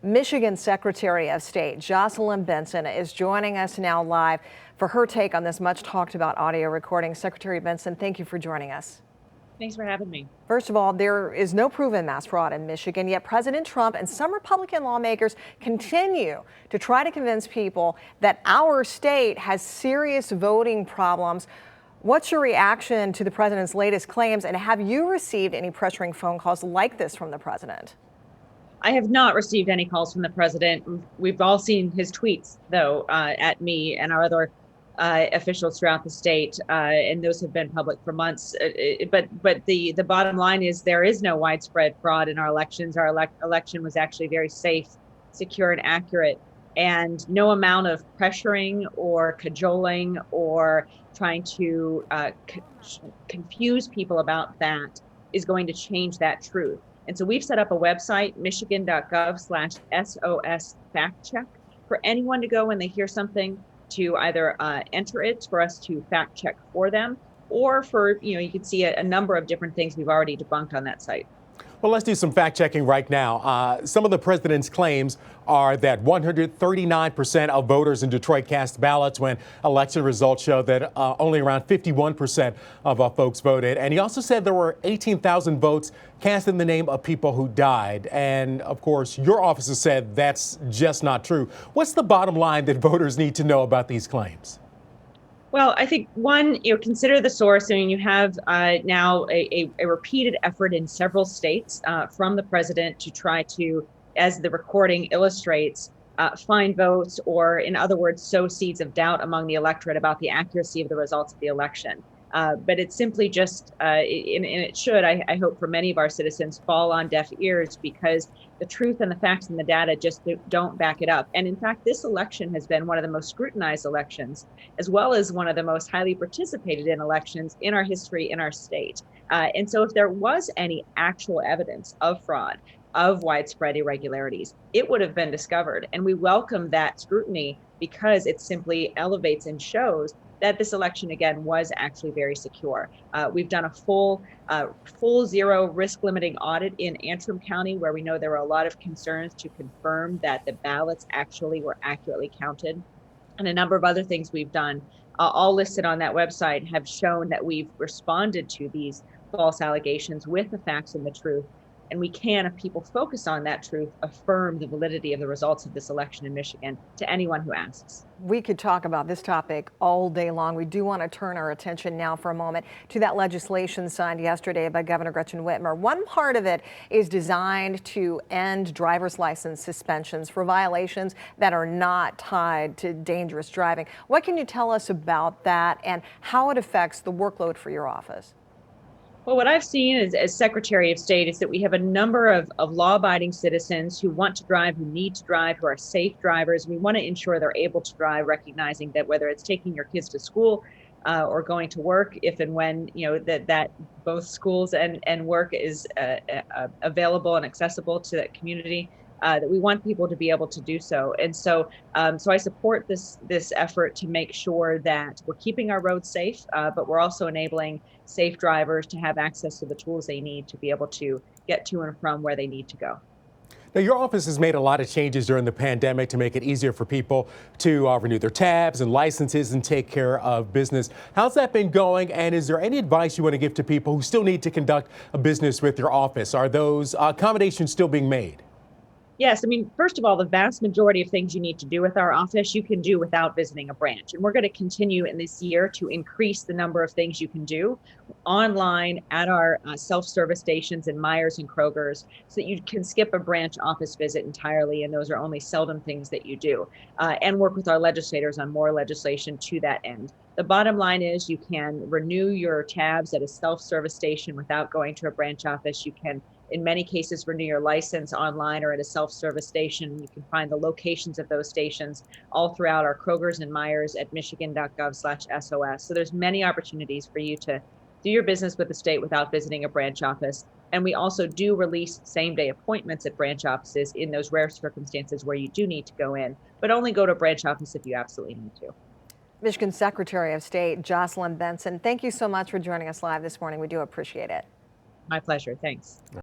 Michigan Secretary of State Jocelyn Benson is joining us now live for her take on this much talked about audio recording. Secretary Benson, thank you for joining us. Thanks for having me. First of all, there is no proven mass fraud in Michigan, yet President Trump and some Republican lawmakers continue to try to convince people that our state has serious voting problems. What's your reaction to the president's latest claims, and have you received any pressuring phone calls like this from the president? I have not received any calls from the president. We've all seen his tweets, though, at me and our other officials throughout the state, and those have been public for months. But the bottom line is there is no widespread fraud in our elections. Our election was actually very safe, secure, and accurate. And no amount of pressuring or cajoling or trying to confuse people about that is going to change that truth. And so we've set up a website, michigan.gov/SOS fact check, for anyone to go when they hear something to either enter it for us to fact check for them, or for, you can see a number of different things we've already debunked on that site. Well, let's do some fact checking right now. Some of the president's claims are that 139% of voters in Detroit cast ballots when election results show that only around 51% of folks voted. And he also said there were 18,000 votes cast in the name of people who died. And of course, your office has said that's just not true. What's the bottom line that voters need to know about these claims? Well, I think one, consider the source. I mean, you have now a repeated effort in several states from the president to try to, as the recording illustrates, find votes, or in other words, sow seeds of doubt among the electorate about the accuracy of the results of the election. But it's simply just, and it should, I hope for many of our citizens, fall on deaf ears, because the truth and the facts and the data just don't back it up. And in fact, this election has been one of the most scrutinized elections, as well as one of the most highly participated in elections in our history in our state. And so if there was any actual evidence of fraud, of widespread irregularities, it would have been discovered. And we welcome that scrutiny because it simply elevates and shows that this election, again, was actually very secure. We've done a full zero risk limiting audit in Antrim County, where we know there were a lot of concerns, to confirm that the ballots actually were accurately counted. And a number of other things we've done, all listed on that website, have shown that we've responded to these false allegations with the facts and the truth. And we can, if people focus on that truth, affirm the validity of the results of this election in Michigan to anyone who asks. We could talk about this topic all day long. We do want to turn our attention now for a moment to that legislation signed yesterday by Governor Gretchen Whitmer. One part of it is designed to end driver's license suspensions for violations that are not tied to dangerous driving. What can you tell us about that and how it affects the workload for your office? Well, what I've seen as Secretary of State is that we have a number of law-abiding citizens who want to drive, who need to drive, who are safe drivers. We want to ensure they're able to drive, recognizing that whether it's taking your kids to school or going to work, if and when that both schools and work is available and accessible to that community, that we want people to be able to do so. And so I support this effort to make sure that we're keeping our roads safe, but we're also enabling safe drivers to have access to the tools they need to be able to get to and from where they need to go. Now, your office has made a lot of changes during the pandemic to make it easier for people to renew their tabs and licenses and take care of business. How's that been going? And is there any advice you want to give to people who still need to conduct a business with your office? Are those accommodations still being made? Yes, I mean, first of all, the vast majority of things you need to do with our office, you can do without visiting a branch. And we're going to continue in this year to increase the number of things you can do online at our self-service stations in Myers and Kroger's, so that you can skip a branch office visit entirely. And those are only seldom things that you do. And work with our legislators on more legislation to that end. The bottom line is you can renew your tabs at a self-service station without going to a branch office. You can, in many cases, renew your license online or at a self-service station. You can find the locations of those stations all throughout our Kroger's and Myers at michigan.gov/SOS. So there's many opportunities for you to do your business with the state without visiting a branch office. And we also do release same-day appointments at branch offices in those rare circumstances where you do need to go in, but only go to a branch office if you absolutely need to. Michigan Secretary of State Jocelyn Benson, thank you so much for joining us live this morning. We do appreciate it. My pleasure. Thanks.